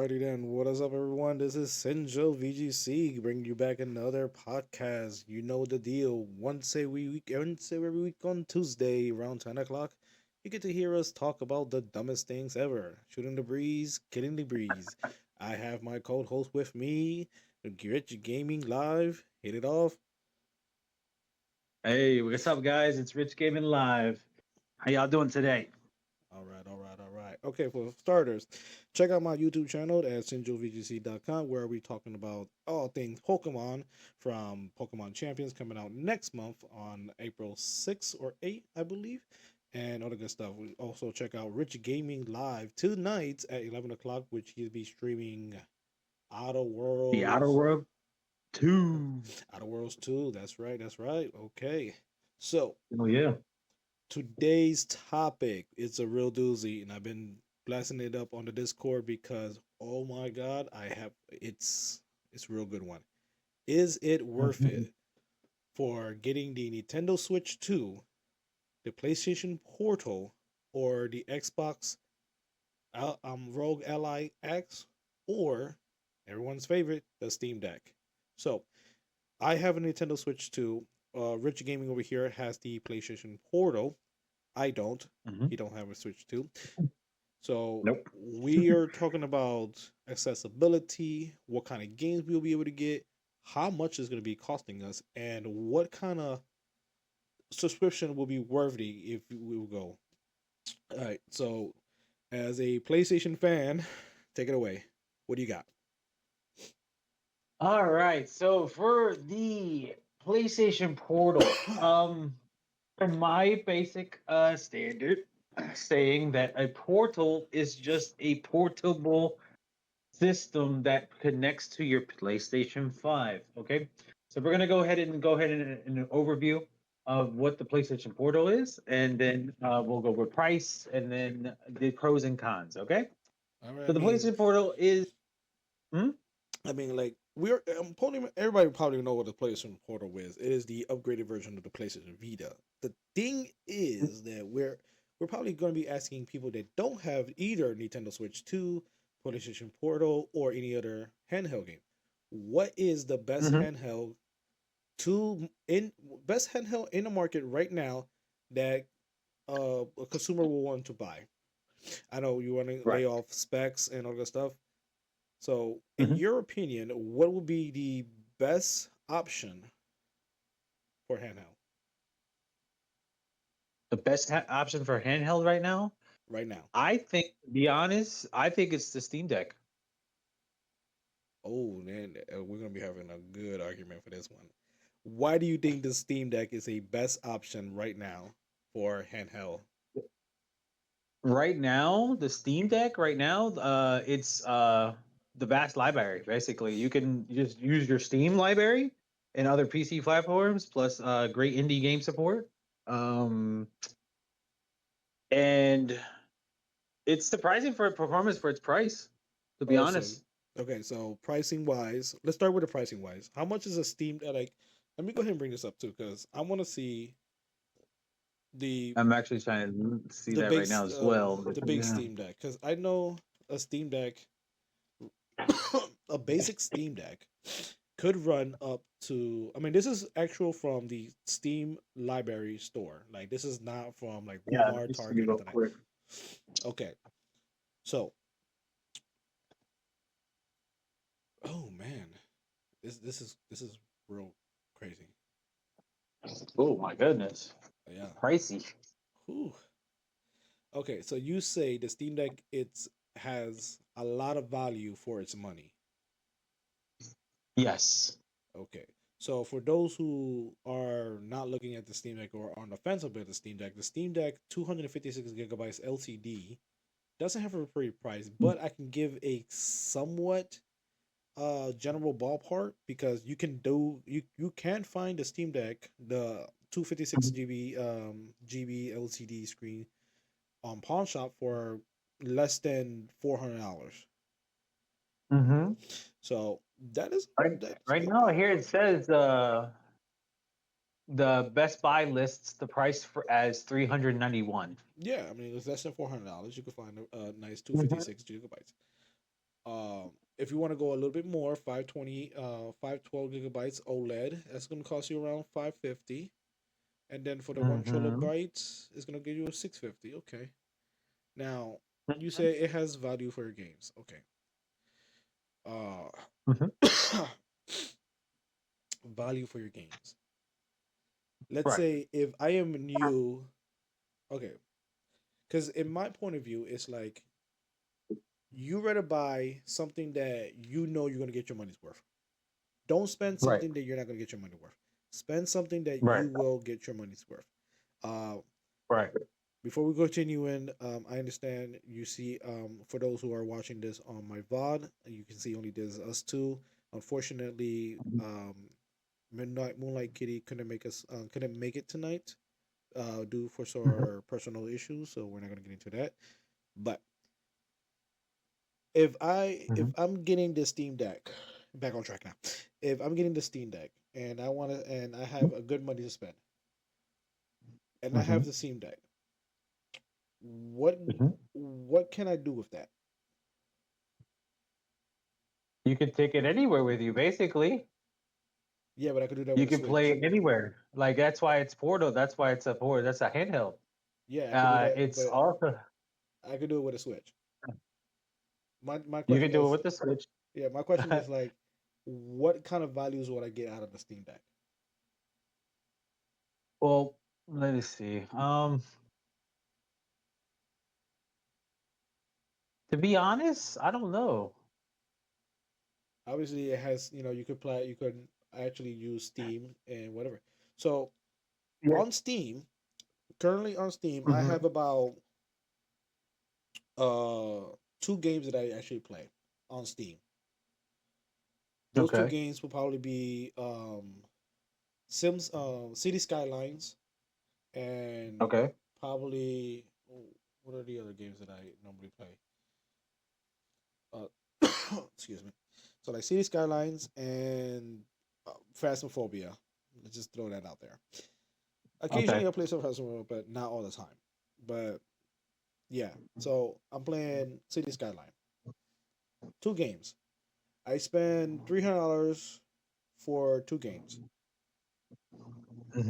Alrighty then, what is up, everyone? This is Sinjo VGC bringing you back another podcast. You know the deal. Once every week on Tuesday around 10 o'clock, you get to hear us talk about the dumbest things ever, shooting the breeze, killing the breeze. I have my co-host with me, Rich Gaming Live. Hit it off. Hey, what's up, guys? It's Rich Gaming Live. How y'all doing today? All right. Okay, for starters, check out my YouTube channel at sinjovgc.com where we talking about all things Pokemon from Pokemon Champions coming out next month on April 6th or 8th, I believe, and other good stuff. We also check out Rich Gaming Live tonight at 11 o'clock, which he'll be streaming Outer The Outer Worlds. World 2. Outer Worlds 2. That's right. Okay. So, Oh, yeah. today's topic is a real doozy, and I've been blasting it up on the Discord because oh my god, it's a real good one. Is it worth Mhm. it for getting the Nintendo Switch 2, the PlayStation Portal, or the Xbox ROG Ally X, or everyone's favorite, the Steam Deck? So I have a Nintendo Switch 2. Rich Gaming over here has the PlayStation Portal. I don't. Mhm. He don't have a Switch 2. So Nope. we are talking about accessibility, what kind of games we'll be able to get, how much is going to be costing us, and what kind of subscription will be worthy if we will go. All right. So as a PlayStation fan, take it away. What do you got? All right. So for the PlayStation Portal, for my basic standard, saying that a portal is just a portable system that connects to your PlayStation 5. Okay. So we're gonna go ahead and an overview of what the PlayStation Portal is, and then we'll go over price and then the pros and cons. Okay. All right. So the PlayStation Portal is hmm? Like everybody probably know what the PlayStation Portal is. It is the upgraded version of the PlayStation Vita. The thing is that we're probably going to be asking people that don't have either Nintendo Switch 2, PlayStation Portal, or any other handheld game. What is the Mhm. best handheld in the market right now that a consumer will want to buy? I know you want to lay Right. off specs and all that stuff, so, in Mhm. your opinion, what would be the best option for handheld The best option for handheld right now, right now? I think, to be honest, I think it's the Steam Deck. Oh, man, we're gonna be having a good argument for this one. Why do you think the Steam Deck is a best option right now for handheld? Right now, the Steam Deck, right now, it's the vast library. Basically, you can just use your Steam library and other PC platforms, plus great indie game support. Um, and it's surprising for performance for its price, to be So honest. okay, so pricing wise, let's start with the pricing wise. How much is a Steam like? Let me go ahead and bring this up too, because I want to see the I'm actually trying to see that right now as well. But the big yeah. Steam Deck, because I know a Steam Deck a basic Steam Deck could run up to. I mean, this is actual from the Steam library store. Like, this is not from like Yeah, let Walmart, me see Target, real anything like. quick. Okay, so oh man, this is real crazy. Oh my goodness, Yeah. pricey. Whew. Okay, so you say the Steam Deck it's has a lot of value for its money. Yes. Okay. So for those who are not looking at the Steam Deck or on the fence about the Steam Deck 256 gigabytes LCD doesn't have a pretty price, but I can give a somewhat general ballpark because you can find the Steam Deck the 256 GB LCD screen on pawn shop for less than $400. Mm-hmm. So that is Right, that's right not now, bad. here it says the Best Buy lists the price for as 391. Yeah, I mean it's less than $400. You can find a nice Mm-hmm. 256 gigabytes. If you want to go a little bit more, 512 gigabytes OLED, that's gonna cost you around 550. And then for the one Mm-hmm. terabyte, it's gonna give you 650. Okay. Now you Mm-hmm. say it has value for your games. Okay. Uh, Mm-hmm. value for your games. Let's Right. say if I am new, okay, because in my point of view, it's like you rather buy something that you know you're gonna get your money's worth. Don't spend Right. something that you're not gonna get your money worth. Spend something that Right. you will get your money's worth. Uh, Right. before we continue in, I understand you see, for those who are watching this on my VOD, you can see only there's us two. Unfortunately, Midnight Moonlight Kitty couldn't make it tonight, due for Mm-hmm. some personal issues, so we're not gonna get into that. But if I'm getting the Steam Deck, back on track now. If I'm getting the Steam Deck and I have a good money to spend, and I Mm-hmm. have the Steam Deck, what Mm-hmm. what can I do with that? You can take it anywhere with you, basically. Yeah, but I could do that You with a can play Switch. it anywhere. Like that's why it's Portal. That's why it's a port. That's a handheld. Yeah, I could do that, It's but also I could do it with a Switch. My you can question do it is, with the Switch. yeah, my question is like, what kind of values would I get out of the Steam Deck? Well, let me see. To be honest, I don't know. Obviously, it has, you could actually use Steam and whatever. So Yeah. on Steam, currently on Steam, I Hmm. have about uh 2 games that I actually play on Steam. Those two Okay. games will probably be Sims, City Skylines, and Okay. probably, what are the other games that I normally play? Uh, excuse me. So like City Skylines and Phasmophobia. Let's just throw that out there. Occasionally Okay. I play some Phasmophobia, but not all the time. But yeah, so I'm playing City Skyline. 2 games. I spend $300 for 2 games.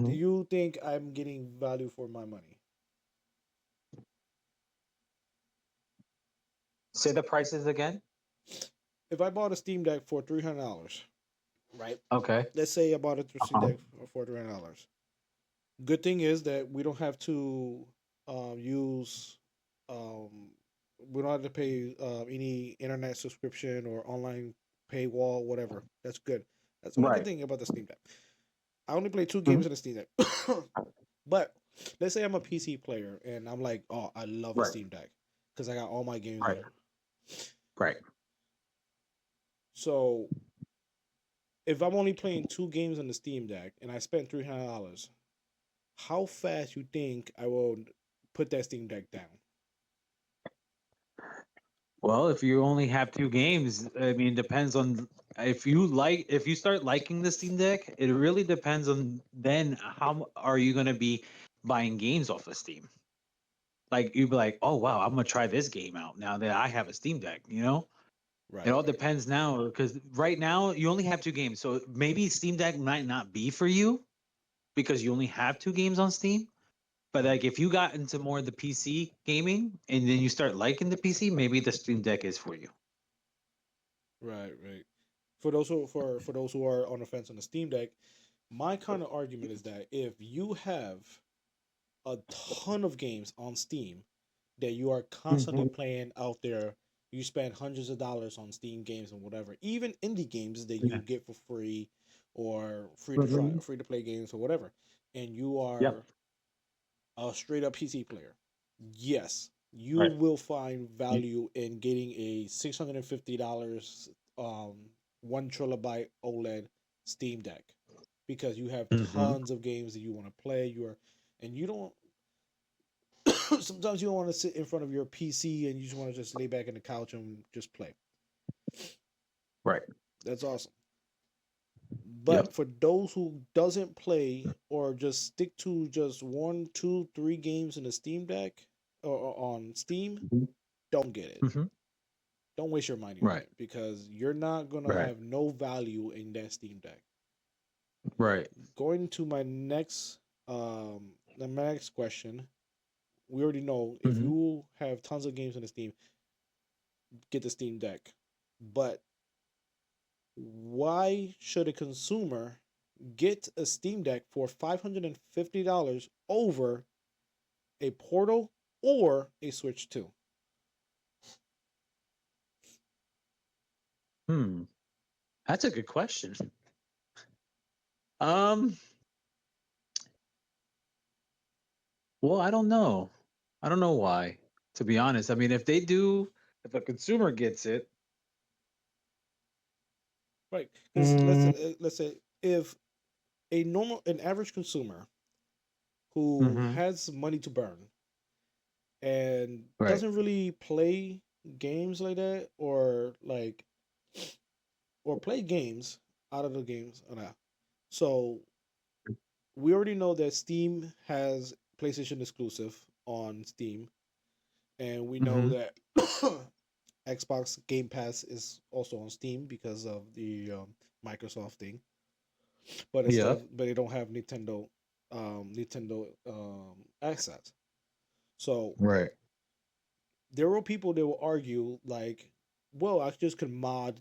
Do Hmm. you think I'm getting value for my money? Say the prices again. If I bought a Steam Deck for $300, right? Okay. Let's say I bought a Steam Uh-huh. Deck for $300. Good thing is that we don't have to use, um, we don't have to pay any internet subscription or online paywall, whatever. That's good. That's the only good Right. thing about the Steam Deck. I only play 2 games Hmm. on the Steam Deck. But let's say I'm a PC player and I'm like, oh, I love a Right. Steam Deck because I got all my games Right. there. Right. So if I'm only playing 2 games on the Steam Deck and I spend $300, how fast you think I will put that Steam Deck down? Well, if you only have two games, I mean, depends on if you start liking the Steam Deck, it really depends on then how are you going to be buying games off of Steam. Like you'd be like, oh wow, I'm gonna try this game out now that I have a Steam Deck. It Right, all right. depends now because right now you only have two games, so maybe Steam Deck might not be for you because you only have two games on Steam. But Mhm. like if you got into more of the PC gaming and then you start liking the PC, maybe the Steam Deck is for you. Right, right. For those who are on the fence on the Steam Deck, my kind of argument is that if you have a ton of games on Steam that you are constantly Hmm. playing out there, you spend hundreds of dollars on Steam games and whatever, even indie games that you Yeah. get for free or Hmm. free to play games or whatever, and you Yep. are a straight up PC player, yes, you Right. will find You- value in getting a $650 um 1 terabyte OLED Steam Deck because you have Mhm. tons of games that you want to play. And you don't sometimes you don't want to sit in front of your PC and you just want to just lay back in the couch and just play. Right. That's awesome. But Yep. for those who doesn't play or just stick to just one, two, 3 games in the Steam Deck or on Steam, don't get it. Hmm. don't waste your money on Right. it because you're not gonna Right. have no value in that Steam Deck. Right. Going to my next question. We already know if Hmm. you have tons of games on the Steam, get the Steam Deck. But why should a consumer get a Steam Deck for $550 over a Portal or a Switch 2? Hmm. That's a good question. Um. Well, I don't know. I don't know why. To be honest, I mean, if a consumer gets it, Right? Because Mm, let's say if an average consumer who hmm, has money to burn and right. doesn't really play games like that or play games out of the games or not. So we already know that Steam has PlayStation exclusive on Steam, and we know Hmm. that Xbox Game Pass is also on Steam because of the Microsoft thing. Yeah. But they don't have Nintendo access. So Right. there were people that will argue like, well, I just can mod,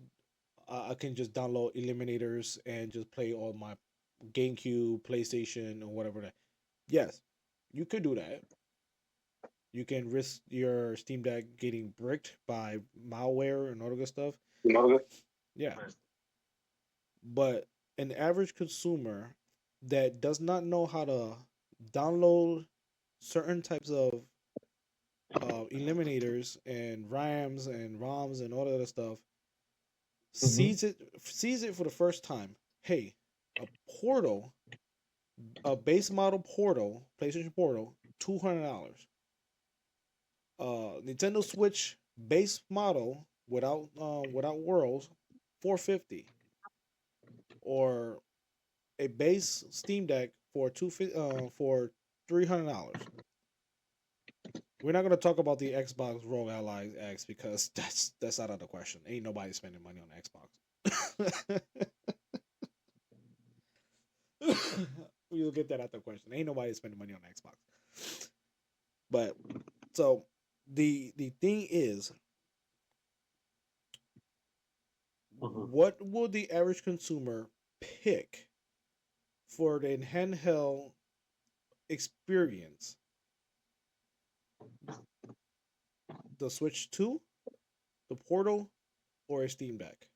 I can just download Eliminators and just play all my GameCube, PlayStation, or whatever. That yes, you could do that. You can risk your Steam Deck getting bricked by malware and all that good stuff. Yeah, but an average consumer that does not know how to download certain types of eliminators and RAMs and ROMs and all that other stuff mhm. sees it for the first time. Hey, a Portal, a base model Portal, PlayStation Portal, $200. Nintendo Switch base model without Worlds, 450, or a base Steam Deck for $300. We're not gonna talk about the Xbox ROG Ally X because that's out of the question. Ain't nobody spending money on Xbox. We'll get that out the question. Ain't nobody spending money on Xbox. But so the thing is, Mhm. what will the average consumer pick for the handheld experience? The Switch 2, the Portal, or a Steam Deck?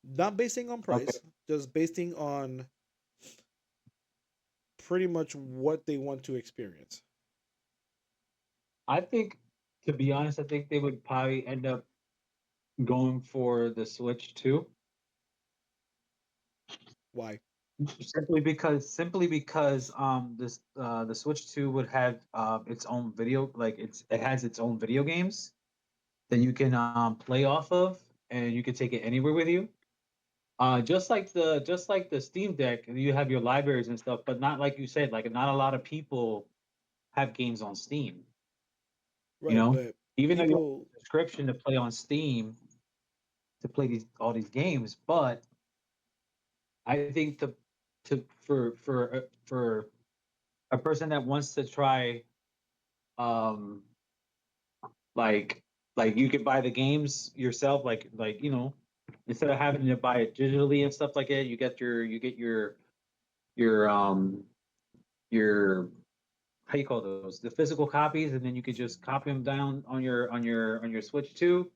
Not basing on Okay. price, just basing on pretty much what they want to experience. I think, to be honest, I think they would probably end up going for the Switch too, Why? simply because this the Switch 2 would have its own video, like it has its own video games that you can play off of, and you can take it anywhere with you. Just like the Steam Deck, you have your libraries and stuff, but not like you said, like not a lot of people have games on Steam. You Right, know, but even though you have people, a subscription to play on Steam to play all these games, but I think for a person that wants to try, um, like you could buy the games yourself, instead of having to buy it digitally and stuff like that, your your how you call those, the physical copies, and then you could just copy them down on your Switch too,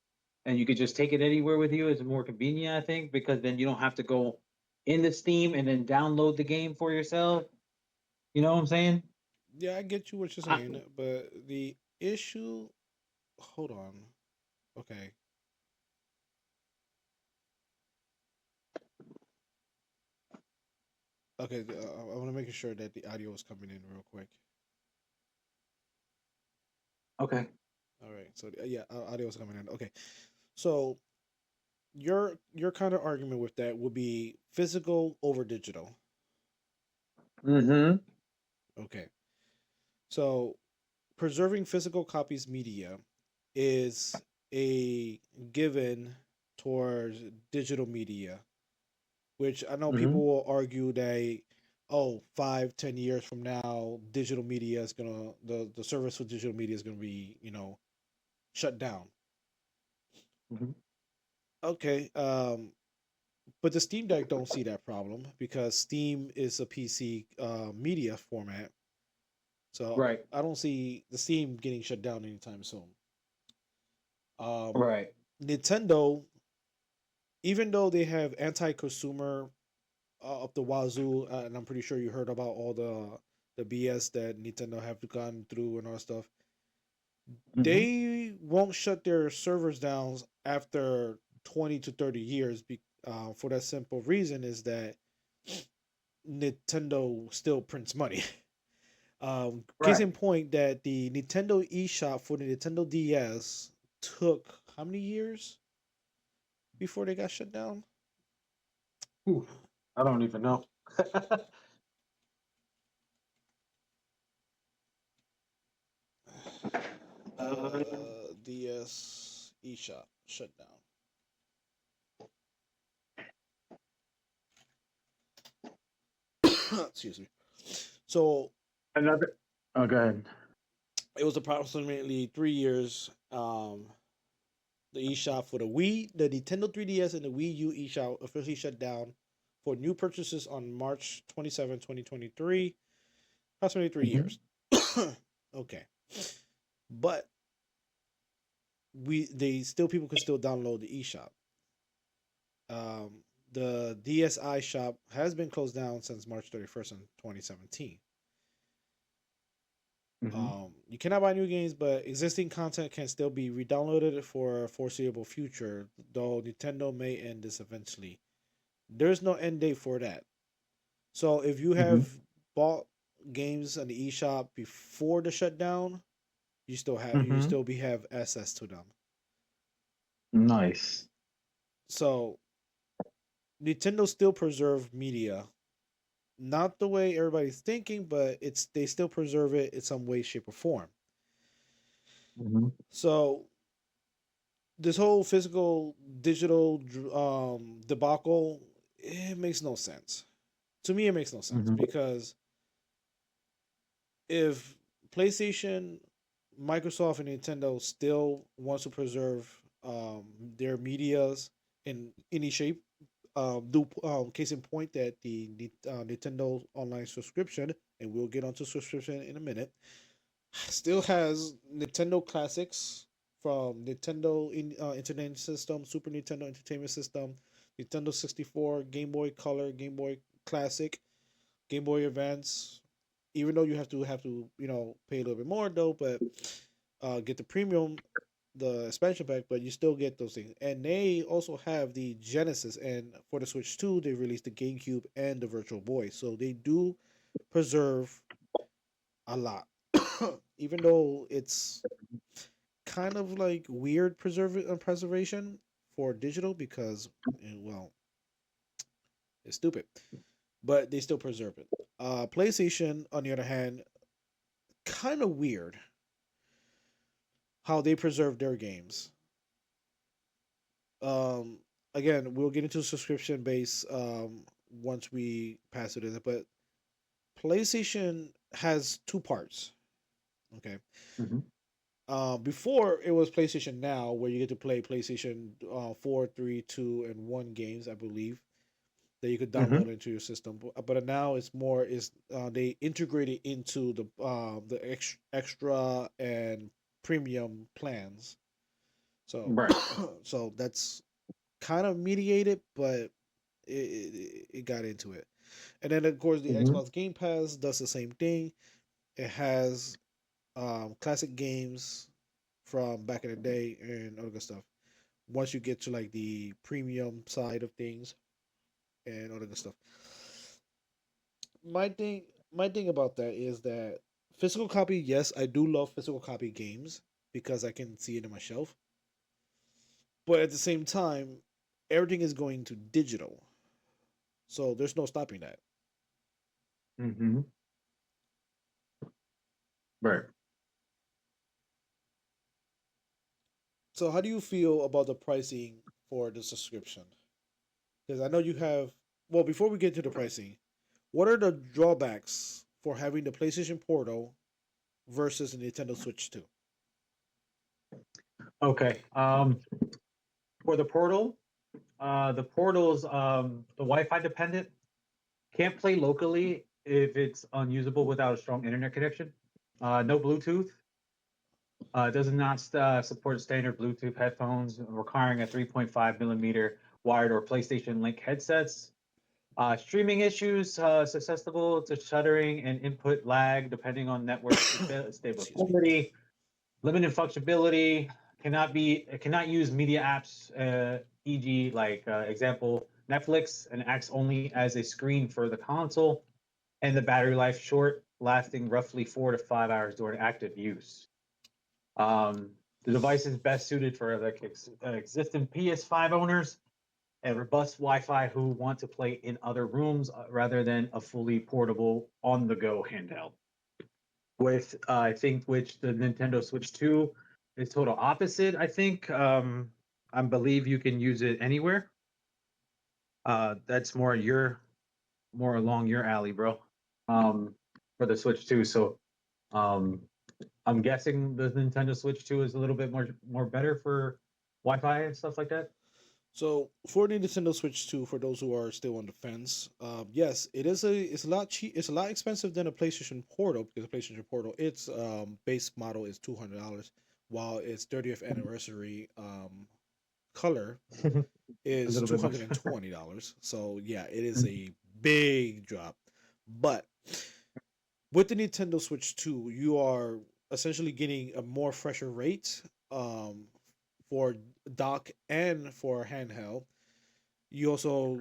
and you could just take it anywhere with you. It's more convenient, I think, because then you don't have to go into Steam and then download the game for yourself. You know what I'm saying? yeah, I get you what you're I, saying, but the issue, hold on, okay, okay, I want to make sure that the audio is coming in real quick. okay. All right, so yeah, audio is coming in. Okay, so your kind of argument with that would be physical over digital. Mm-hmm. Okay, so preserving physical copies media is a given towards digital media, which I know Mm-hmm. people will argue that, oh, 5, 10 years from now, digital media is gonna the service for digital media is gonna be, shut down. Mm-hmm. Okay, but the Steam Deck don't see that problem because Steam is a PC media format, so Right. I don't see the Steam getting shut down anytime soon. Um, Right. Nintendo, even though they have anti-consumer up the wazoo, and I'm pretty sure you heard about all the BS that Nintendo have gone through and all that stuff. Mm-hmm. They won't shut their servers down after 20 to 30 years. For that simple reason is that Nintendo still prints money. Case Right. in point that the Nintendo eShop for the Nintendo DS took how many years before they got shut down? Ooh, I don't even know. uh, DS eShop shut down. Excuse me. So Another. Oh, go ahead. it was approximately 3 years. The eShop for the Wii, the Nintendo 3DS, and the Wii U eShop officially shut down for new purchases on March 27, 2023. Approximately three Mm-hmm. years. Okay, but they still people can still download the eShop. The DSi shop has been closed down since March 31st in 2017. Mm-hmm. You cannot buy new games, but existing content can still be re-downloaded for a foreseeable future, though Nintendo may end this eventually. There's no end date for that. So if you Mm-hmm. have bought games on the eShop before the shutdown, you Mm-hmm. still be have access to them. Nice. So Nintendo still preserve media, not the way everybody's thinking, but they still preserve it in some way, shape, or form. Mm-hmm. So this whole physical digital debacle, it makes no sense. To me, it makes no sense Mm-hmm. because if PlayStation, Microsoft, and Nintendo still wants to preserve their medias in any shape, do case in point that the Nintendo online subscription, and we'll get onto subscription in a minute, still has Nintendo classics from Nintendo Entertainment System, Super Nintendo Entertainment System, Nintendo 64, Game Boy Color, Game Boy Classic, Game Boy Advance. Even though you have to pay a little bit more though, but get the premium, the expansion pack, but you still get those things. And they also have the Genesis, and for the Switch 2, they released the GameCube and the Virtual Boy. So they do preserve a lot. Even though it's kind of like weird preservation for digital because well, it's stupid, but they still preserve it. PlayStation, on the other hand, kind of weird how they preserve their games. Um, Again, we'll get into subscription base once we pass it in, but PlayStation has two parts. Okay. Mm-hmm. Before it was PlayStation Now, where you get to play PlayStation 4, 3, 2, and 1 games, I believe, that you could Mm-hmm. download into your system. But now it's more is they integrate it into the extra and premium plans. So Right. so that's kind of mediated, but it got into it. And then of course the Mm-hmm. Xbox Game Pass does the same thing. It has classic games from back in the day and other good stuff. Once you get to like the premium side of things and other good stuff. My thing my thing about that is that physical copy, yes, I do love physical copy games because I can see it in my shelf. But at the same time, everything is going to digital. So there's no stopping that. Mm-hmm. Right. So how do you feel about the pricing for the subscription? Because I know you have. Well, before we get to the pricing, what are the drawbacks for having the PlayStation Portal versus the Nintendo Switch 2? Okay. For the portal's the Wi-Fi dependent. Can't play locally if it's unusable without a strong internet connection. No Bluetooth. Does not support standard Bluetooth headphones requiring a 3.5 millimeter wired or PlayStation Link headsets. Streaming issues, susceptible to shuttering and input lag depending on network Excuse me. stability. Limited functionality. Cannot use media apps, e.g., like example Netflix, and acts only as a screen for the console. And the battery life short, lasting roughly 4 to 5 hours during active use. The device is best suited for like existing PS5 owners and robust Wi-Fi who want to play in other rooms rather than a fully portable on-the-go handheld. With I think which the Nintendo Switch 2 is total opposite. I think I believe you can use it anywhere. That's more along your alley, bro. For the Switch 2. So um, I'm guessing the Nintendo Switch 2 is a little bit more better for Wi-Fi and stuff like that. So for the Nintendo Switch 2, for those who are still on the fence, yes, it's a lot cheap. It's a lot expensive than a PlayStation Portal because the PlayStation Portal its base model is $200, while its 30th anniversary color A is little two bit hundred much. and twenty dollars. So yeah, it is a big drop. But with the Nintendo Switch 2, you are essentially getting a more fresher rate um, for dock and for handheld. You also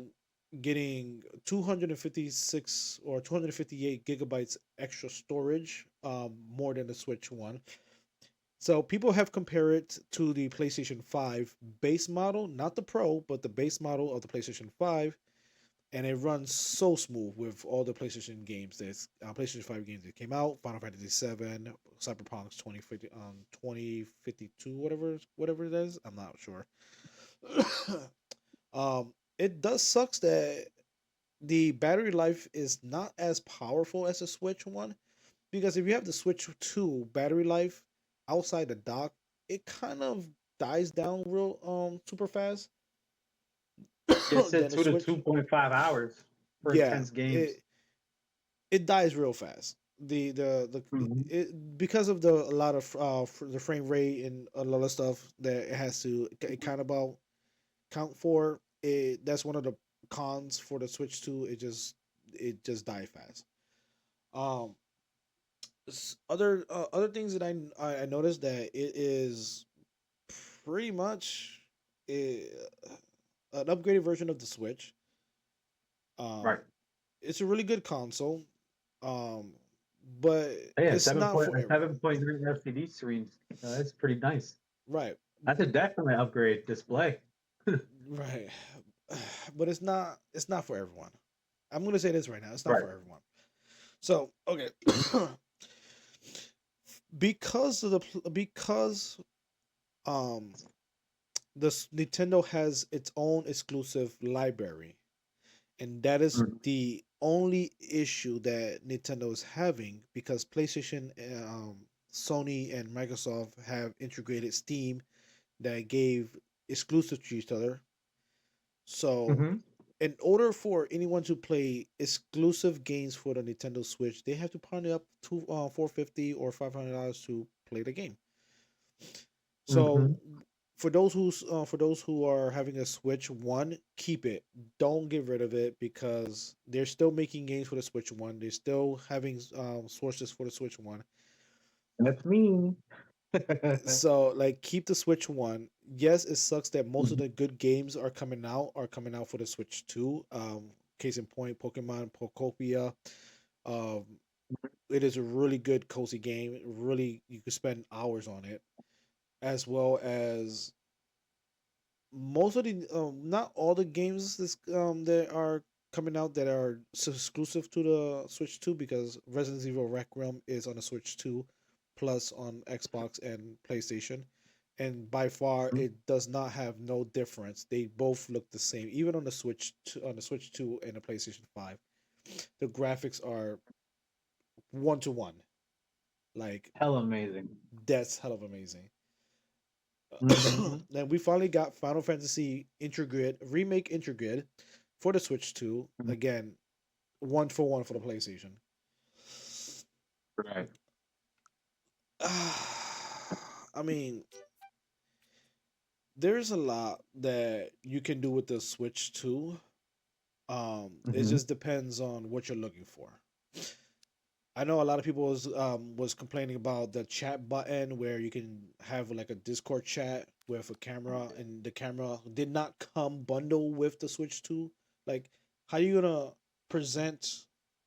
getting 256 or 258 gigabytes extra storage, more than the Switch one. So people have compared it to the PlayStation 5 base model, not the Pro, but the base model of the PlayStation 5, and it runs so smooth with all the PlayStation games that's PlayStation 5 games that came out, Final Fantasy 7, Cyberpunk 2052, whatever it is, I'm not sure. It does sucks that the battery life is not as powerful as the Switch one, because if you have the Switch 2 battery life outside the dock, it kind of dies down real super fast It said than the two to Switch. 2.5 hours for Yeah, intense games. it dies real fast. Mhm. Because of the a lot of the frame rate and a lot of stuff that it has to it kind of about count for it. That's one of the cons for the Switch 2. It just die fast. Um, other things that I noticed that it is pretty much a, an upgraded version of the Switch. Um, Right. it's a really good console. Um, but Yeah, it's not for everyone. 7.9 LCD screen. That's pretty nice. Right. That's a definite upgrade display. Right. But it's not for everyone. I'm gonna say this right now. It's not Right. for everyone. So okay, because um Nintendo has its own exclusive library, and that is Mm. the only issue that Nintendo is having because PlayStation, Sony, and Microsoft have integrated Steam that gave exclusive to each other. So, Hmm. in order for anyone to play exclusive games for the Nintendo Switch, they have to pony up to $450 or $500 to play the game. So, Hmm. for those who are having a Switch One, keep it. Don't get rid of it because they're still making games for the Switch One. They're still having sources for the Switch One. That's me. So like keep the Switch One. Yes, it sucks that most of Mhm. the good games are coming out for the Switch Two. Case in point, Pokemon Pokopia. Um, it is a really good cozy game. Really, you could spend hours on it, as well as most of the not all the games that are coming out that are exclusive to the Switch 2 because Resident Evil Rec Realm is on the Switch 2 plus on Xbox and PlayStation, and by far Mhm. it does not have no difference. They both look the same, even on the Switch 2 and the PlayStation 5. The graphics are one to one. Like Hell amazing. that's hell of amazing. Hmm. And we finally got Final Fantasy Intergrid remake Intergrid for the Switch 2. Again, one for one for the PlayStation. Right. I mean, there's a lot that you can do with the Switch 2. It Hmm. just depends on what you're looking for. I know a lot of people was complaining about the chat button where you can have like a Discord chat with a camera, and the camera did not come bundle with the Switch 2. Like, how you gonna present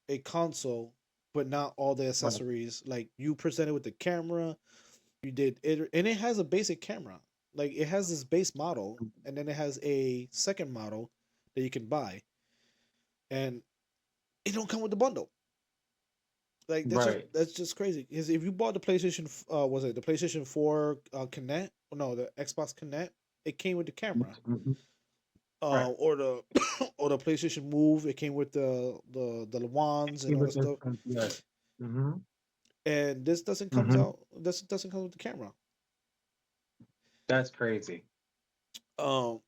a console but not all the Right. accessories? Like, you presented with the camera, you did it, and it has a basic camera. Like, it has this base model, and then it has a second model that you can buy, and it don't come with the bundle. Like Right. that's just crazy. Because if you bought the PlayStation, was it the PlayStation 4 Connect? No, the Xbox Connect. It came with the camera. Hmm. Right. Or the or the PlayStation Move. It came with the wands See and all the what this stuff. comes. Yes. Hmm. And this doesn't comes Hmm. out. This doesn't come with the camera. That's crazy. Um,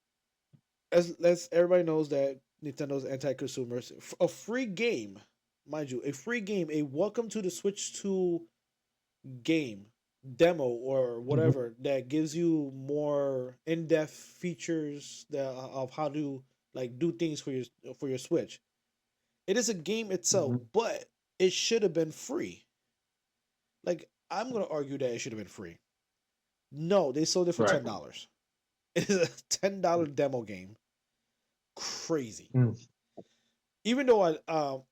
as everybody knows that Nintendo's anti-consumers. A free game, mind you, a free game, a Welcome to the Switch 2 game demo or Hmm. whatever that gives you more in-depth features of how to like do things for your Switch. It is a game itself, Hmm. but it should have been free. Like, I'm gonna argue that it should have been free. No, they sold it for Right. $10. It is a $10 demo game. Crazy. Mm. Even though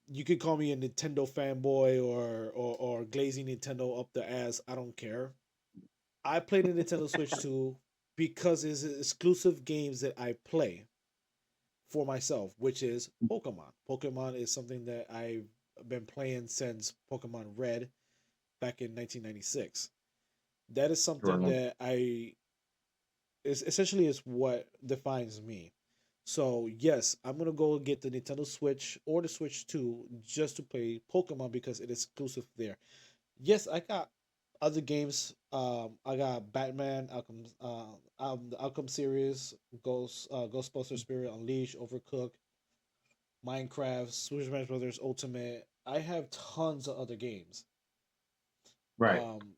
you could call me a Nintendo fanboy or glazing Nintendo up the ass. I don't care. I played the Nintendo Switch 2 because it's exclusive games that I play for myself, which is Pokemon. Pokemon is something that I've been playing since Pokemon Red back in 1996. That is something Right. that I is essentially is what defines me. So yes, I'm gonna go get the Nintendo Switch or the Switch 2 just to play Pokemon because it is exclusive there. Yes, I got other games. I got Batman, the Outcome series, Ghostbuster Spirit Unleashed, Overcooked, Minecraft, Super Smash Brothers Ultimate. I have tons of other games. Right. Um,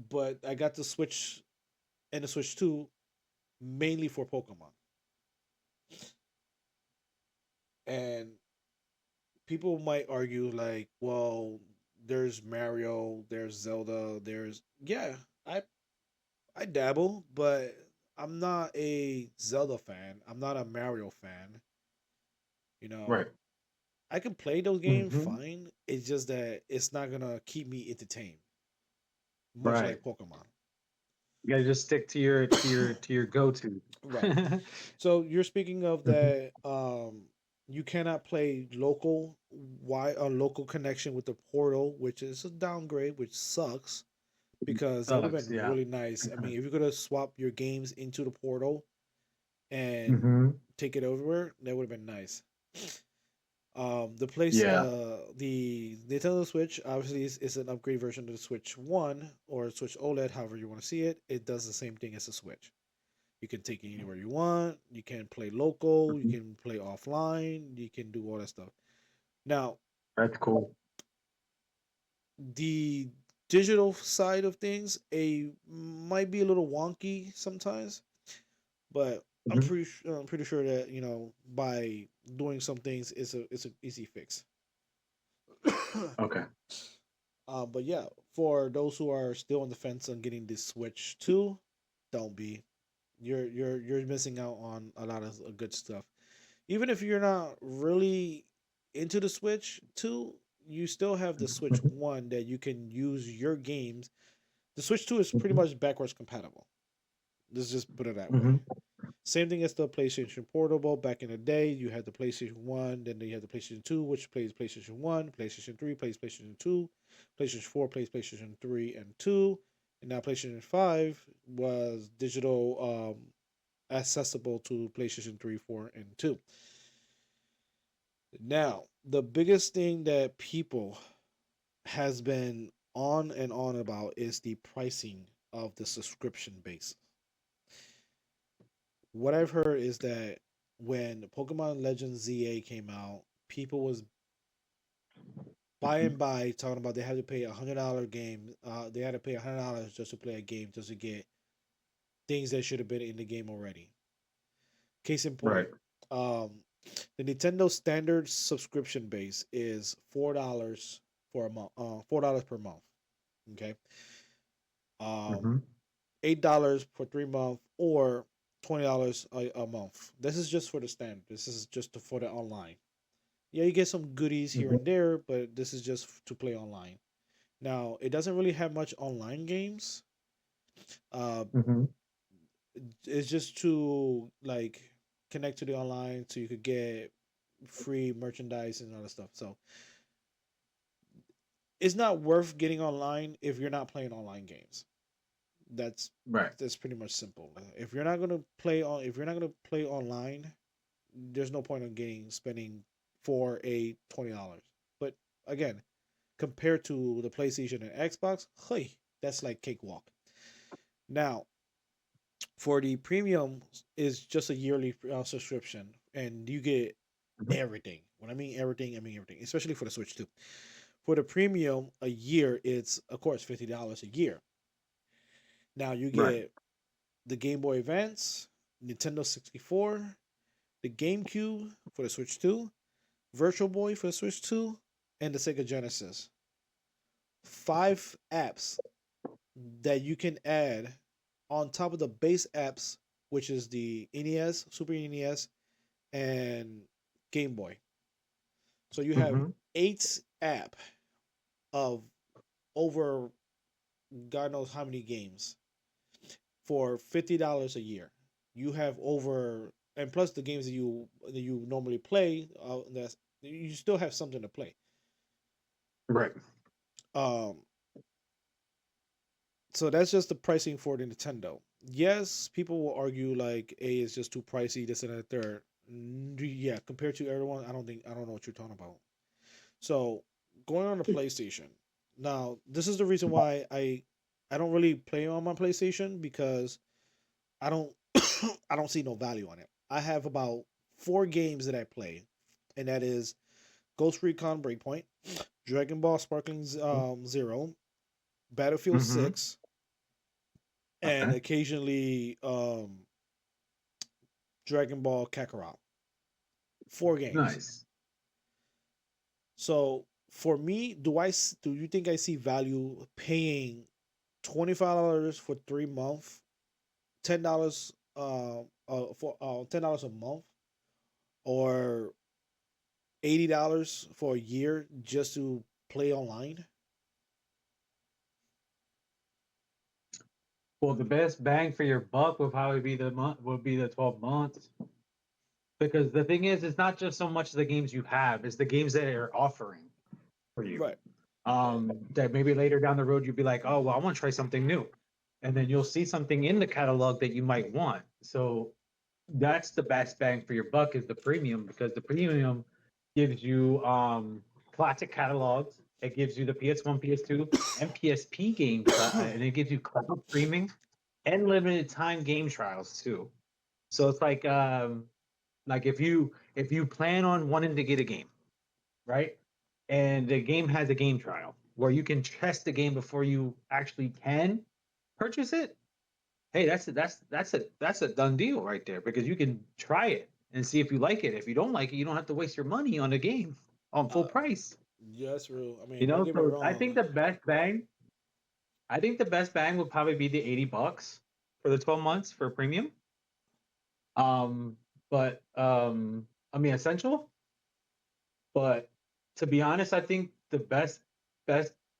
but I got the Switch and the Switch 2 mainly for Pokemon. And people might argue like, well, there's Mario, there's Zelda, there's yeah, I I dabble, but I'm not a Zelda fan. I'm not a Mario fan. You Right. know, I can play those games Hmm. fine. It's just that it's not gonna keep me entertained, much Right. like Pokemon. You gotta just stick to your go-to. Right. So you're speaking of Hmm. that. You cannot play local. Why a local connection with the portal, which is a downgrade, which sucks because that would have Sucks. been Yeah. really nice. I mean, if you could have swapped your games into the portal and Hmm. take it everywhere, that would have been nice. Yeah. The Nintendo Switch obviously is an upgrade version of the Switch One or Switch OLED, however you want to see it. It does the same thing as the Switch. You can take it anywhere you want. You can play local. You Mhm. can play offline. You can do all that stuff. Now, That's cool. the digital side of things, a might be a little wonky sometimes, but Hmm. I'm pretty sure that by doing some things, it's a easy fix. Okay. But yeah, for those who are still on the fence on getting this Switch 2, don't be. You're missing out on a lot of good stuff. Even if you're not really into the Switch 2, you still have the Switch Hmm. 1 that you can use your games. The Switch 2 is pretty Hmm. much backwards compatible. Let's just put it that way. Hmm. Same thing as the PlayStation Portable. Back in the day, you had the PlayStation 1, then you had the PlayStation 2, which plays PlayStation 1, PlayStation 3 plays PlayStation 2, PlayStation 4 plays PlayStation 3 and 2, And now PlayStation 5 was digital accessible to PlayStation 3, 4, and 2. Now, the biggest thing that people has been on and on about is the pricing of the subscription base. What I've heard is that when Pokemon Legends ZA came out, people was buy and buy talking about they had to pay $100 game. They had to pay $100 just to play a game, just to get things that should have been in the game already. Case in Right. point, um, the Nintendo standard subscription base is $4 for a month. $4 per month. Okay. Um, Mm-hmm. $8 for 3 months or $20 a month. This is just for the standard. This is just for the online. Yeah, you get some goodies here Mm-hmm. and there, but this is just to play online. Now, it doesn't really have much online games. Uh, Mm-hmm. it's just to like connect to the online so you could get free merchandise and all that stuff. So it's not worth getting online if you're not playing online games. That's Right. that's pretty much simple. If you're not gonna play on, if you're not gonna play online, there's no point in getting spending $20. But again, compared to the PlayStation and Xbox, hey, that's like cakewalk. Now, for the premium, is just a yearly subscription, and you get Mhm. everything. When I mean everything, especially for the Switch too. For the premium, a year, it's of course $50 a year. Now you Right. get the Game Boy Advance, Nintendo 64, the GameCube for the Switch 2, Virtual Boy for the Switch 2, and the Sega Genesis. 5 apps that you can add on top of the base apps, which is the NES, Super NES, and Game Boy. So you have Mm-hmm. 8 app of over God knows how many games for $50 a year. You have over, and plus the games that you normally play. That's you still have something to play. Right. Um, so that's just the pricing for the Nintendo. Yes, people will argue like A is just too pricey, this and that third. Yeah, compared to everyone, I don't know what you're talking about. So going on the PlayStation. Now, this is the reason why I don't really play on my PlayStation because I don't I don't see no value on it. I have about 4 games that I play, and that is Ghost Recon Breakpoint, Dragon Ball Sparkling Zero, Battlefield Mm-hmm. 6, and Okay. occasionally Dragon Ball Kakarot. 4 games. Nice. So for me, do you think I see value paying $25 for 3 months, $10 for $10 a month, or $80 for a year just to play online? Well, the best bang for your buck would probably be the month would be the 12 months. Because the thing is, it's not just so much the games you have, it's the games that they're offering for you. Right. That maybe later down the road you'll be like, oh well, I want to try something new. And then you'll see something in the catalog that you might want. So that's the best bang for your buck is the premium because the premium gives you classic catalogs. It gives you the PS1, PS2, and PSP games, and it gives you cloud streaming and limited time game trials too. So it's like if you plan on wanting to get a game, right? And the game has a game trial where you can test the game before you actually can purchase it. Hey, that's a done deal right there because you can try it and see if you like it. If you don't like it, you don't have to waste your money on the game on full Uh, price. yeah, that's real. I You mean, don't know, get me so wrong. I think the best bang would probably be the $80 for the 12 months for premium. Um, but I mean essential. But to be honest, I think the best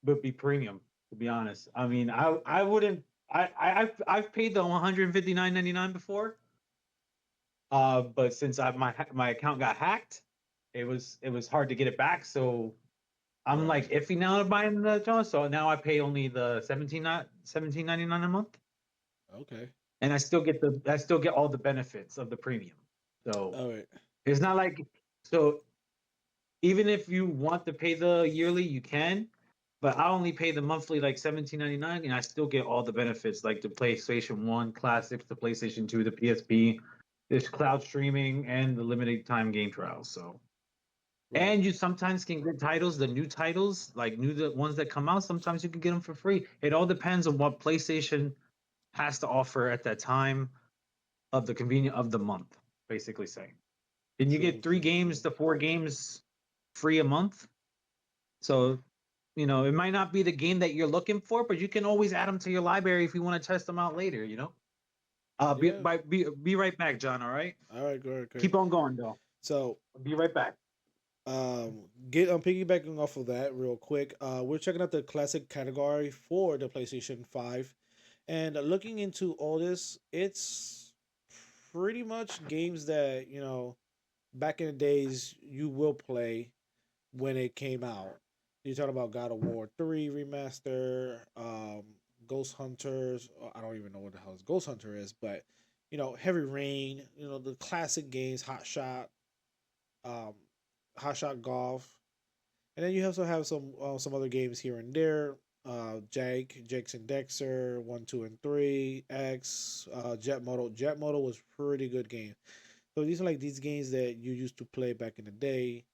would be premium. To be honest, I mean, I wouldn't. I've paid the 159.99 before. But since my account got hacked, it was hard to get it back. So I'm Right. like iffy now to buying the John, so now I pay only the 17.99 a month, Okay. and I still get all the benefits of the premium. So All right. it's not like so even if you want to pay the yearly, you can, but I only pay the monthly like 17.99, and I still get all the benefits like the PlayStation 1 classics, the PlayStation 2, the PSP, there's cloud streaming, and the limited time game trials. So Right. and you sometimes can get titles, the new titles, like the ones that come out, sometimes you can get them for free. It all depends on what PlayStation has to offer at that time of the convenience of the month, basically saying. And you True. get 3 games to 4 games free a month. So, it might not be the game that you're looking for, but you can always add them to your library if you want to test them out later. Yeah. Be right back, John. All right. All right. Great. Great. Keep on going, though. So, I'll be right back. get piggybacking off of that real quick. We're checking out the classic category for the PlayStation 5, and looking into all this, it's pretty much games that back in the days you will play when it came out. You're talking about God of War 3 remaster, Ghost Hunters. I don't even know what the hell Ghost Hunter is, but Heavy Rain. The classic games, um, Hot Shot Golf, and then you also have some other games here and there. Jakes and Dexter, 1, 2, and 3, X, Jet Moto. Jet Moto was pretty good game. So these are like these games that you used to play back in the day.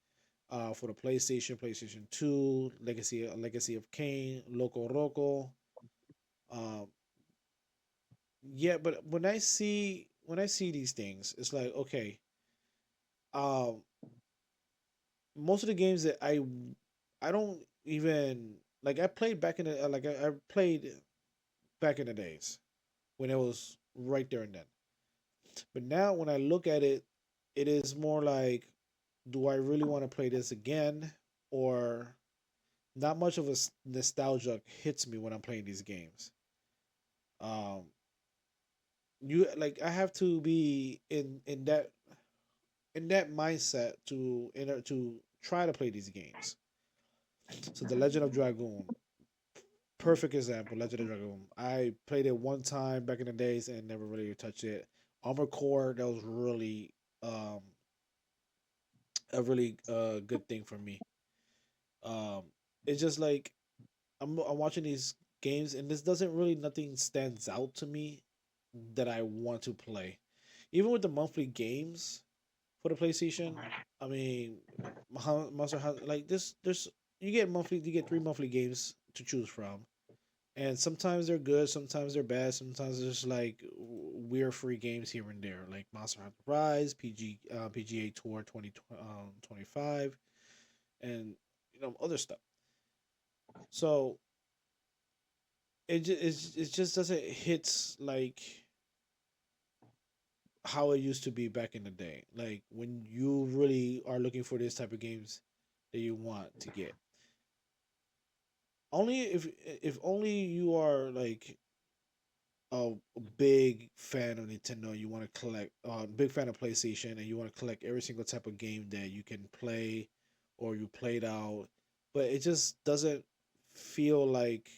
For the PlayStation, PlayStation 2, Legacy of Kain, Loco Roco. Um, yeah, but when I see these things, it's like okay. Um, Most of the games that I don't even like. I played back in the like I played back in the days when it was right there and then. But now when I look at it, it is more like, do I really want to play this again, or not much of a nostalgia hits me when I'm playing these games. Um, you like I have to be in that mindset to try to play these games. So the Legend of Dragoon, perfect example. Legend of Dragoon. I played it one time back in the days and never really touched it. Armor Core, that was really um a really good thing for me. Um, it's just like I'm watching these games and this doesn't really nothing stands out to me that I want to play. Even with the monthly games for the PlayStation, I mean, Monster Hunter, like this, you get 3 monthly games to choose from, and sometimes they're good, sometimes they're bad, sometimes there's like weird free games here and there, like Monster Hunter Rise, PGA Tour 2025, and other stuff. So it just doesn't hit like how it used to be back in the day. Like when you really are looking for this type of games that you want to get. Only if only you are like a big fan of Nintendo, you want to collect big fan of PlayStation and you want to collect every single type of game that you can play or you played out. But it just doesn't feel like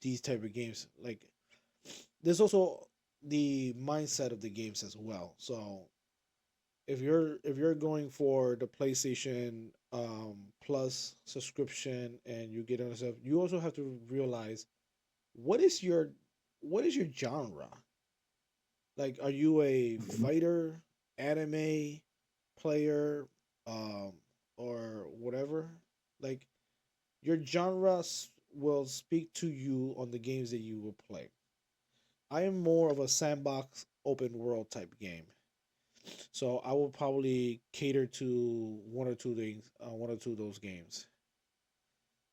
these type of games like there's also the mindset of the games as well. So if you're going for the PlayStation Plus subscription and you get other stuff, you also have to realize what is your what is your genre? Like, are you a fighter, anime player, um, or whatever? Like, your genre will speak to you on the games that you will play. I am more of a sandbox open world type game. So I will probably cater to one or two of those games.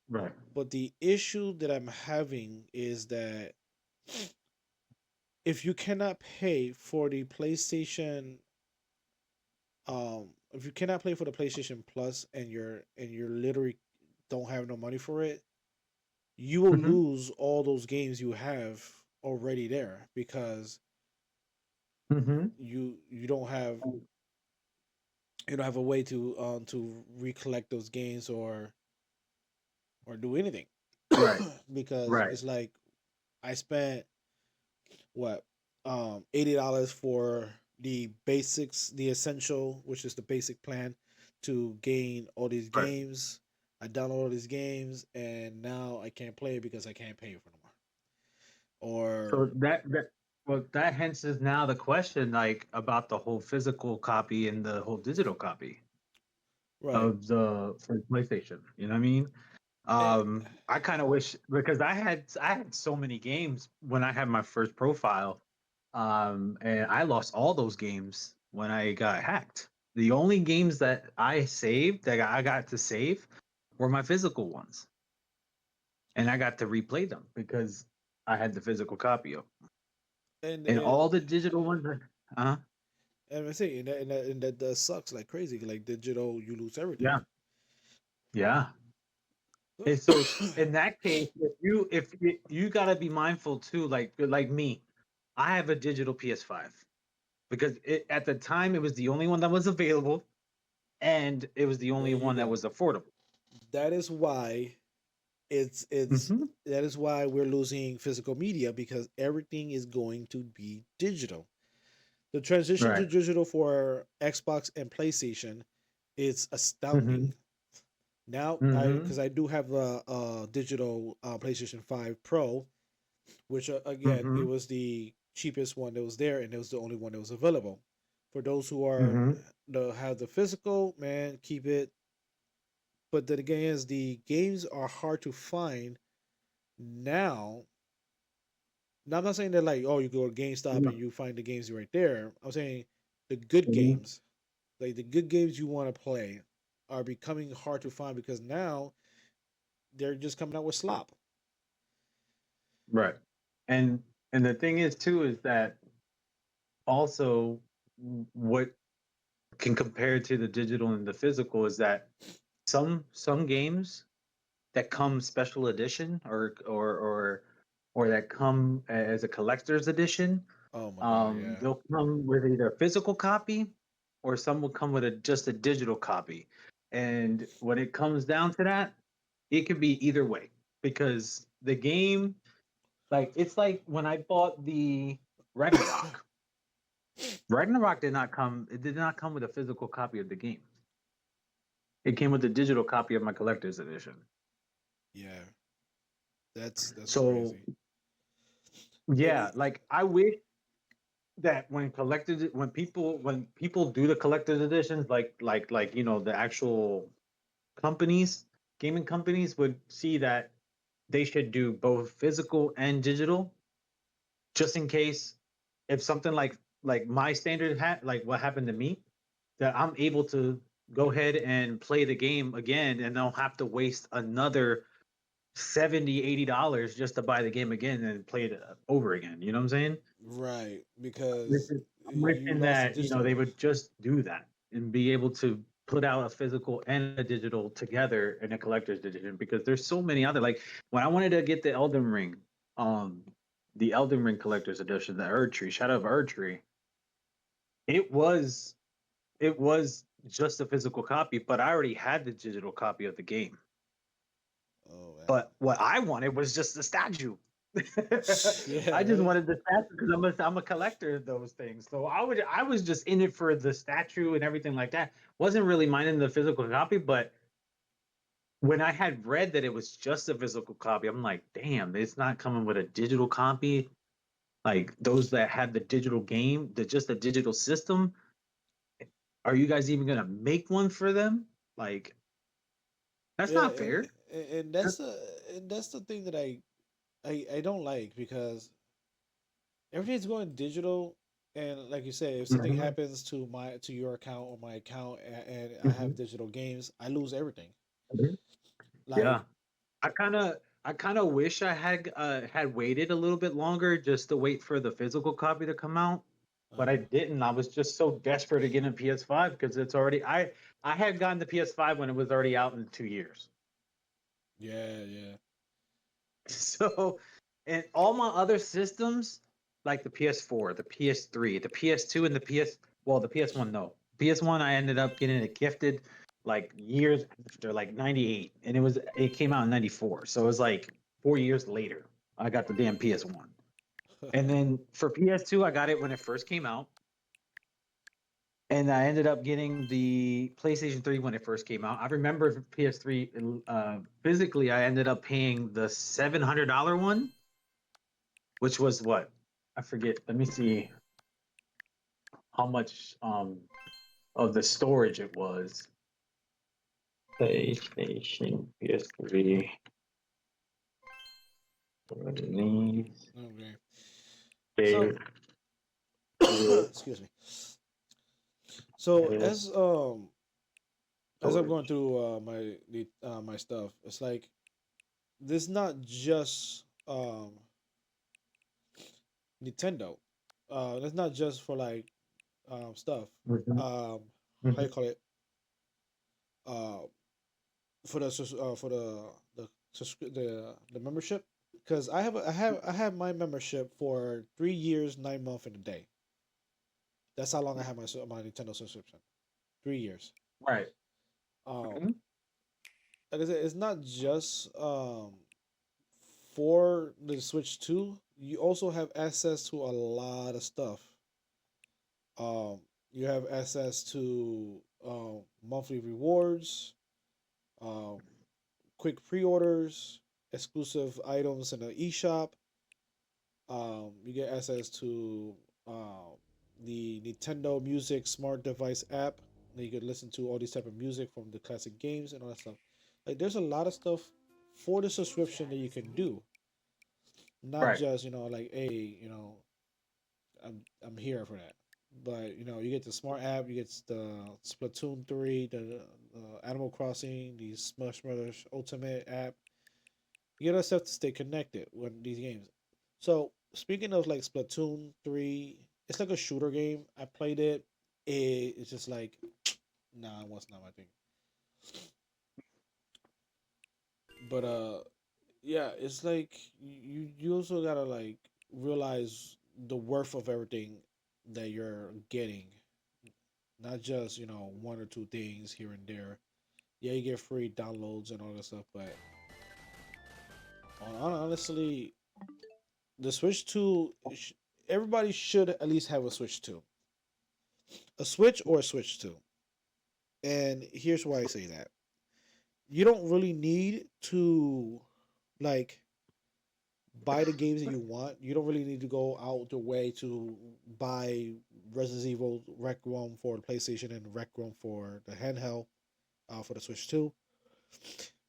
Right. But the issue that I'm having is that if you cannot pay for the PlayStation, if you cannot play for the PlayStation Plus and you're literally don't have no money for it, you will Mm-hmm. lose all those games you have already there because Mm-hmm. you don't have a way to recollect those games or or do anything. Right. Because Right. it's like I spent what $80 for the basics, the essential, which is the basic plan to gain all these Right. games. I download all these games and now I can't play it because I can't pay for no more. So Or that hence is now the question, like about the whole physical copy and the whole digital copy right. of the for PlayStation. You know what I mean? Eh, I kind of wish because I had so many games when I had my first profile, and I lost all those games when I got hacked. The only games that I saved that I got to save were my physical ones, and I got to replay them because I had the physical copy of them. and And and all the digital ones, uh, and I say and that does sucks like crazy. Like digital, you lose everything. yeah, yeah. And so in that case, if you gotta be mindful too, like me, I have a digital PS5 because at the time it was the only one that was available, and it was the There only you one that go. was affordable. That is why it's Hmm. that is why we're losing physical media because everything is going to be digital. The transition to Right. digital for Xbox and PlayStation is Hmm. astounding. Now, I Hmm. because I do have a digital PlayStation 5 Pro, which again it Hmm. was the cheapest one that was there, and it was the only one that was available. For those who are Hmm. the have the physical, man, keep it. But then again, is the games are hard to find now. Now I'm not saying that like, oh, you go to GameStop and you find the games right there. I'm saying the good Hmm. games, like the good games you want to play, are becoming hard to find because now they're just coming out with slop. Right. And and the thing is too is that also what can compare to the digital and the physical is that some games that come special edition or that come as a collector's edition, Oh my god, yeah. they'll come with either a physical copy or some will come with just a digital copy. And when it comes down to that, it could be either way because the game, like it's like when I bought the Ragnarok. Ragnarok did not come with a physical copy of the game. It came with a digital copy of my collector's edition. Yeah, that's So crazy. And yeah, like I wish that when people do the collector's editions, like the actual companies, gaming companies would see that they should do both physical and digital, just in case if something like my standard like what happened to me, that I'm able to go ahead and play the game again and don't have to waste another 70-80 dollars just to buy the game again and play it over again. You know what I'm saying? right, This because is, I'm you wishing lost the that they digital. would just do that and be able to put out a physical and a digital together in a collector's edition because there's so many other, like when I wanted to get um the Elden Ring collector's edition, the Erd Tree, Shadow of Erd Tree, it was it was just a physical copy, but I already had the digital copy of the game. Oh man. But what I wanted was just the statue. Yeah, I just right. wanted the statue because I'm a collector of those things. So I was just in it for the statue and everything like that. Wasn't really minding the physical copy, but when I had read that it was just a physical copy, I'm like, damn, it's not coming with a digital copy. Like those that had the digital game, just the digital system. Are you guys even gonna make one for them? Like that's Yeah, not fair. and that's the thing that I don't like because everything's going digital, and like you say, if something Mhm, happens to your account or my account, and I have mhm, digital games, I lose everything. mhm. Like, Yeah. I kind of wish I had waited a little bit longer just to wait for the physical copy to come out, but I uh, didn't. I was just so desperate to get a PS5 because it's already I had gotten the PS5 when it was already out in 2 years. yeah, yeah. So, and all my other systems, like the PS4, the PS3, the PS2, and the PS1, no. PS1 I ended up getting it gifted like years after, like 98, and it came out in 94. So it was like 4 years later. I got the damn PS1. And then for PS2, I got it when it first came out. And I ended up getting the PlayStation 3 when it first came out. I remember for PS3 physically, I ended up paying the $700 one, which was what? I forget. Let me see how much of the storage it was. PlayStation PS3. Okay. So, Okay. excuse me. So as I'm going through my stuff, it's like this is not just Nintendo. That's not just for like stuff. Mhm, How you mhm. call it? Uh, for the membership, because I have my membership for 3 years, 9 months, and a day. That's how long I have my Nintendo subscription. 3 years. Right. Um, Mhm. like I said, it's not just for the Switch 2. You also have access to a lot of stuff. Um, you have access to monthly rewards, um, quick pre-orders, exclusive items in the eShop. You get access to the Nintendo Music smart device app. And you could listen to all these type of music from the classic games and all that stuff. Like there's a lot of stuff for the subscription that you can do. Not Right. just like hey I'm here for that. But you get the smart app, you get the Splatoon 3, the Animal Crossing, the Smash Brothers Ultimate app. You get stuff to stay connected with these games. So speaking of like Splatoon 3, it's like a shooter game. I played it. It's just like, nah, it was not my thing. But yeah, it's like you also gotta like realize the worth of everything that you're getting, not just one or two things here and there. Yeah, you get free downloads and all that stuff, but honestly, the Switch 2, everybody should at least have a Switch 2. A Switch or a Switch 2. And here's why I say that. You don't really need to like buy the games that you want. You don't really need to go out the way to buy Resident Evil Rec Room for the PlayStation and Rec Room for the handheld for the Switch 2.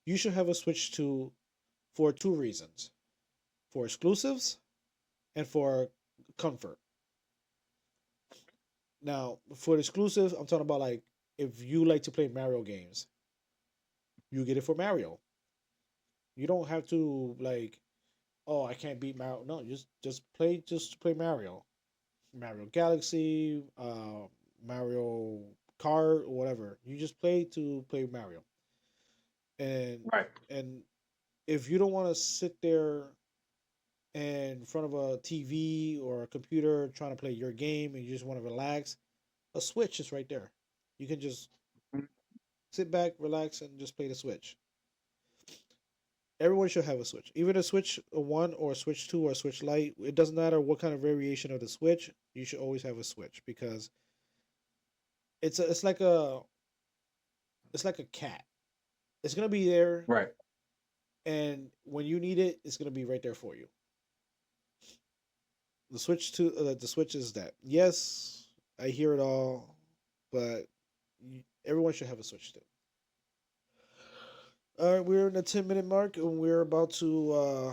You should have a Switch 2 for two reasons: for exclusives and for comfort. Now, for the exclusives, I'm talking about like if you like to play Mario games, you get it for Mario. You don't have to like, oh, I can't beat Mario. No, just play Mario, Mario Galaxy, Mario Kart, or whatever. You just play Mario, and Right. and if you don't want to sit there in front of a TV or a computer trying to play your game and you just want to relax, a Switch is right there. You can just sit back, relax, and just play the Switch. Everyone should have a Switch, even a Switch One or a Switch 2 or a Switch Lite. It doesn't matter what kind of variation of the Switch. You should always have a Switch because it's like a cat. It's gonna be there, Right. and when you need it, it's gonna be right there for you. The Switch is that. Yes, I hear it all, but everyone should have a Switch too. All right, we're in the 10-minute mark, and we're about to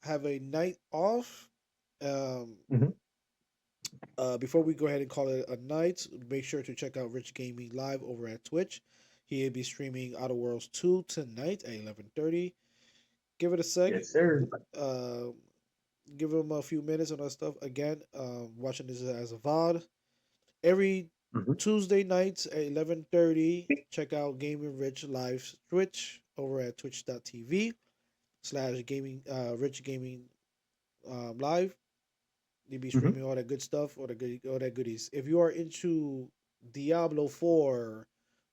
have a night off. Um, Mhm. Before we go ahead and call it a night, make sure to check out Rich Gaming Live over at Twitch. He'll be streaming Outer Worlds 2 tonight at 11:30. Give it a sec. Yes, sir. Uh, give him a few minutes on that stuff. Again, watching this as a VOD. Every Mhm. Tuesday nights at 11:30, check out Gaming Rich Live Twitch over at twitch.tv/gaming Rich Gaming Live. You'll be Mhm. streaming all that good stuff, all that goodies. If you are into Diablo 4,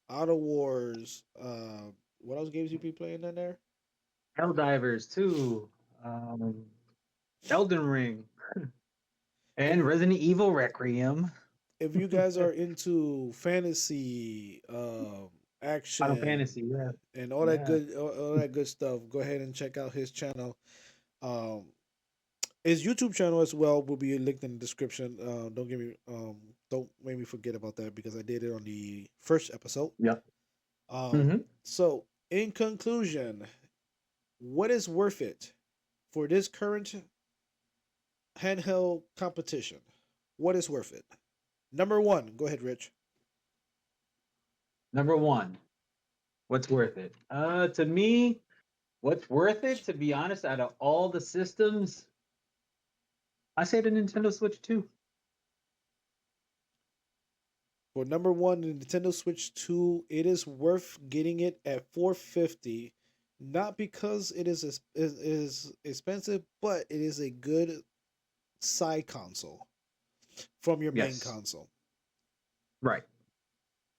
Auto Wars. What else games you be playing in there? Helldivers too. Um, Elden Ring If and Resident Evil Requiem. if you guys are into fantasy, Final action, Fantasy, yeah. and all that Yeah. good, all that good stuff, go ahead and check out his channel. Um, his YouTube channel as well will be linked in the description. Don't make me forget about that because I did it on the first episode. Yep. Um, Hmm. so in conclusion, what is worth it for this current handheld competition? What is worth it? Number one, go ahead, Rich. Number one, what's worth it? To me, what's worth it, to be honest, out of all the systems, I say the Nintendo Switch 2. For number one, the Nintendo Switch 2, it is worth getting it at 450, not because it is expensive, but it is a good side console from your main Yes. console. Right.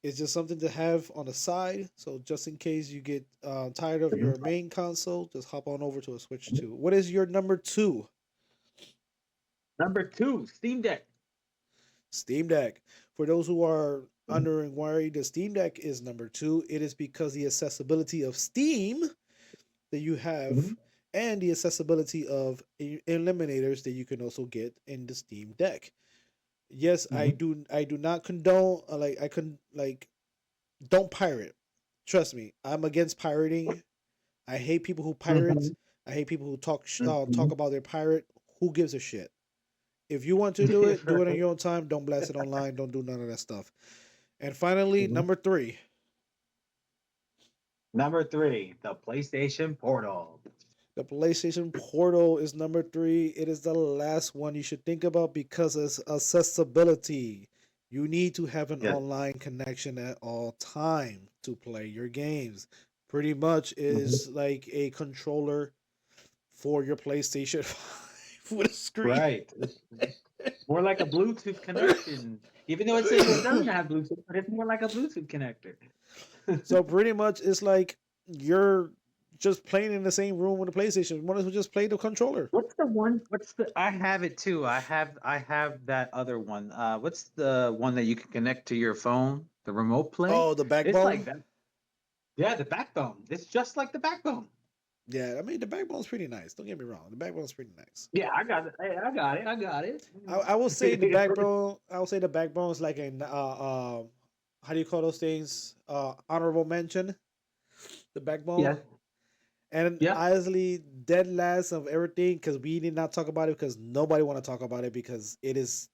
It's just something to have on the side, so just in case you get tired of your main console, just hop on over to a Switch 2. What is your number two? Number two, Steam Deck. Steam Deck. For those who are under inquiry, the Steam Deck is number two. It is because the accessibility of Steam that you have Mhm. and the accessibility of eliminators that you can also get in the Steam Deck. Yes, I Mhm. do. I do not condone. Like I can like don't pirate. Trust me, I'm against pirating. I hate people who pirate. Mhm. I hate people who talk Mhm. about their pirate. Who gives a shit? If you want to do it on Right. your own time. Don't blast it online. Don't do none of that stuff. And finally, Mhm. number three. Number three, the PlayStation Portal. The PlayStation Portal is number three. It is the last one you should think about because it's accessibility. You need to have an Yes. online connection at all time to play your games. Pretty much Mhm. is like a controller for your PlayStation 5 with a screen. Right. It's more like a Bluetooth connection, even though it says it doesn't have Bluetooth, but it's more like a Bluetooth connector. So pretty much it's like you're just playing in the same room with the PlayStation. One is just play the controller. What's the one? What's the? I have it too. I have that other one. What's the one that you can connect to your phone? The remote play? Oh, the It's backbone. like that. Yeah, the backbone. It's just like the backbone. Yeah, I mean the backbone's pretty nice. Don't get me wrong. The backbone's pretty nice. Yeah, I got it. Hey, I got it. I got it. I will say the backbone. I will say the backbone is like an how do you call those things? Honorable mention. The backbone. Yes. And Yeah. honestly, dead last of everything because we did not talk about it because nobody want to talk about it because it is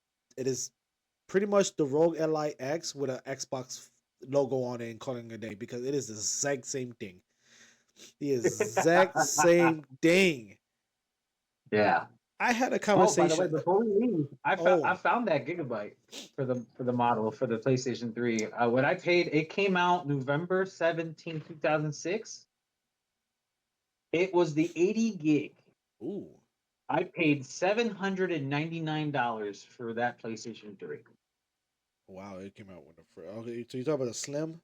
pretty much the ROG Ally X with an Xbox logo on it and calling it a day because it is the exact same thing. The exact same thing. Yeah. I had a Oh, by the way, conversation. before we leave, I Oh, found that gigabyte for the model for the PlayStation 3. What I paid, it came out November 17, 2006. It was the 80 gig. ooh, I paid $799 for that PlayStation 3. wow! It came out with a. Okay, so you talk about a slim?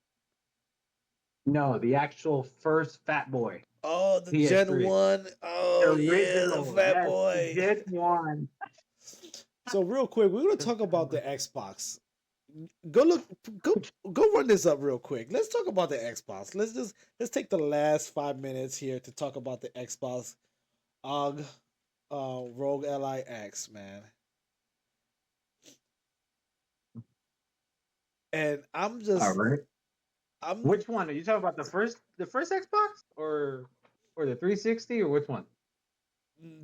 No, the actual first Fat Boy Oh, the Gen PS3. One. Oh yeah, the Original, Fat yes, Boy. Gen 1. So real quick, we're gonna talk about the Xbox. Go look, go go run this up real quick. Let's talk about the Xbox. Let's take the last 5 minutes here to talk about the Xbox OG Rogue Ally X, man. And All right. I'm Which one? Are you talking about the first Xbox or the 360 or which one?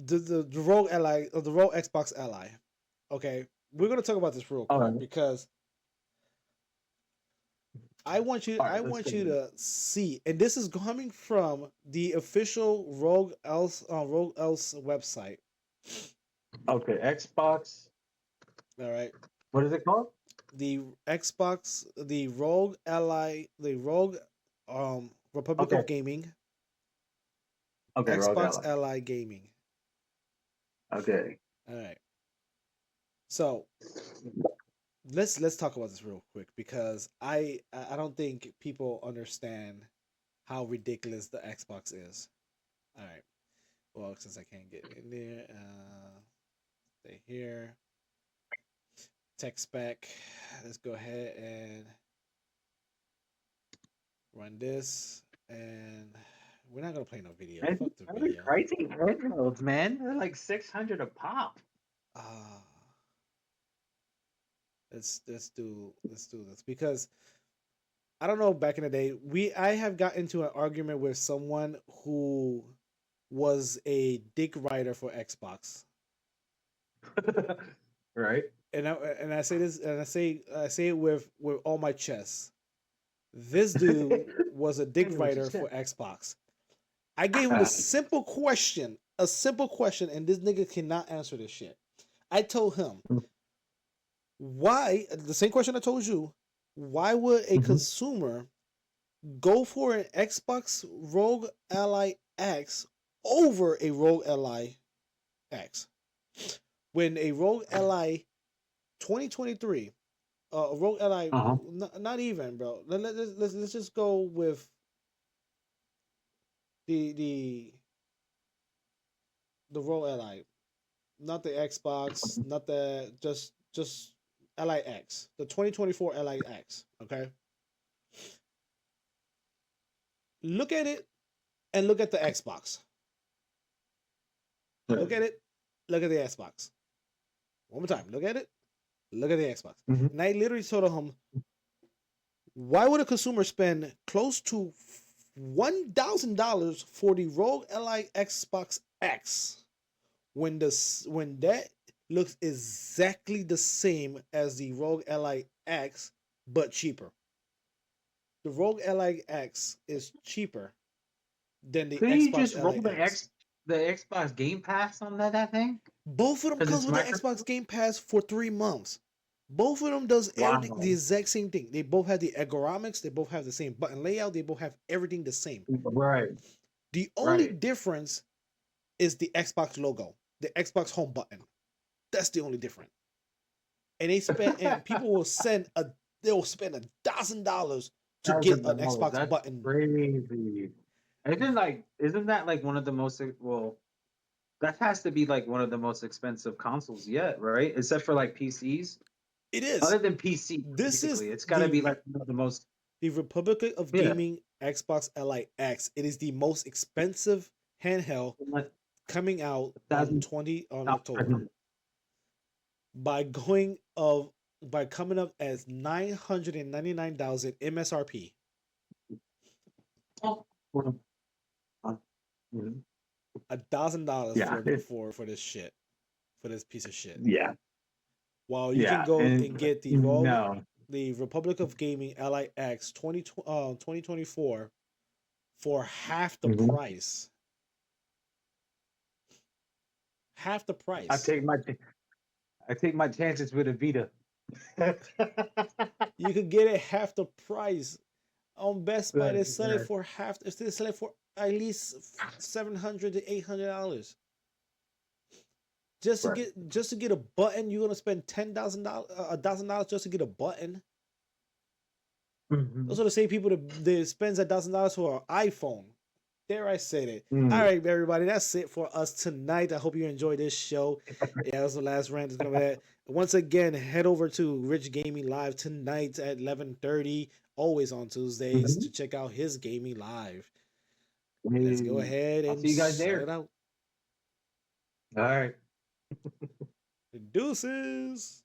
the Rogue Ally the Rogue Xbox Ally. Okay, we're gonna talk about this real All quick right. because All I right, let's want go. you to see, and this is coming from the official Rogue Else website. Okay, Xbox. All right, What is it called? the Xbox, the Rogue Ally, the Rogue Republic Okay. of Gaming, Okay, ROG Xbox Ally. Ally Gaming. Okay. All right, so let's talk about this real quick because I don't think people understand how ridiculous the Xbox is. All right. Well, since I can't get in there, stay here. Tech spec. Let's go ahead and run this, and we're not gonna play no video. And Fuck the they're video. pricey handhelds, man. They're like 600 a pop. Ah, let's do this because I don't know. Back in the day, I have got into an argument with someone who was a dick rider for Xbox, Right? and I say this, and I say it with all my chest. This dude was a I dick know what you rider for said. Xbox. I gave him a simple question, and this nigga cannot answer this shit. I told him, why, the same question I told you, why would a Mhm. consumer go for an Xbox ROG Ally X over a ROG Ally X when a ROG Ally 2023, a ROG Ally, Uh-huh. not even, bro. Let's just go with the the ROG Ally, not the Xbox, not the just Ally X, the 2024 Ally X. Okay, look at it and look at the Xbox. Look at it, look at the Xbox. One more time. Look at it, look at the Xbox. Mhm. And I literally told him, why would a consumer spend close to $1,000 for the ROG Ally Xbox X when that looks exactly the same as the ROG Ally X but cheaper? The ROG Ally X is cheaper than the Couldn't you Xbox just Ally roll X. the Xbox Game Pass on that thing? Both of them Because comes it's with the Xbox Microsoft. Game Pass for 3 months. Both of them does everything Wow. the exact same thing. They both have the ergonomics. They both have the same button layout. They both have everything the same. Right. The only Right. difference is the Xbox logo, the Xbox home button. That's the only difference. And people will they will spend $1,000 to get an $1,000. Xbox That's button. crazy. Isn't that like one of the most well, that has to be like one of the most expensive consoles yet, right? Except for like PCs. It is. Other than PC, This is basically. It's gotta be the like one of the most Republic of yeah. Gaming Xbox Ally X. It is the most expensive handheld Like coming out on 1,000 October by coming up as 999,000 MSRP. $1,000 Yeah. for this shit, for this piece of shit. Yeah. While you can Yeah. go and And get no. the Republic of Gaming Ally X 2024 for half the Mhm. price. Half the I price. take my I take my chances with a Vita. You could get it half the price. On Best Buy, Right, they sell it right, for half. They sell it for at least $700 to $800. right. Just to get a button, you're gonna spend $10,000, $1,000 just to get a button. Those Mhm. are the same people that spends $1,000 for an iPhone. There, I said it. All Mm. right, everybody, that's it for us tonight. I hope you enjoyed this show. Yeah, that was the last rant. It's gonna be once again. Head over to Rich Gaming Live tonight at 11:30. Always on Tuesdays to Mhm. check out his gaming live. Let's go Hey, ahead I'll and see you guys shut it there. out. All right. Deuces.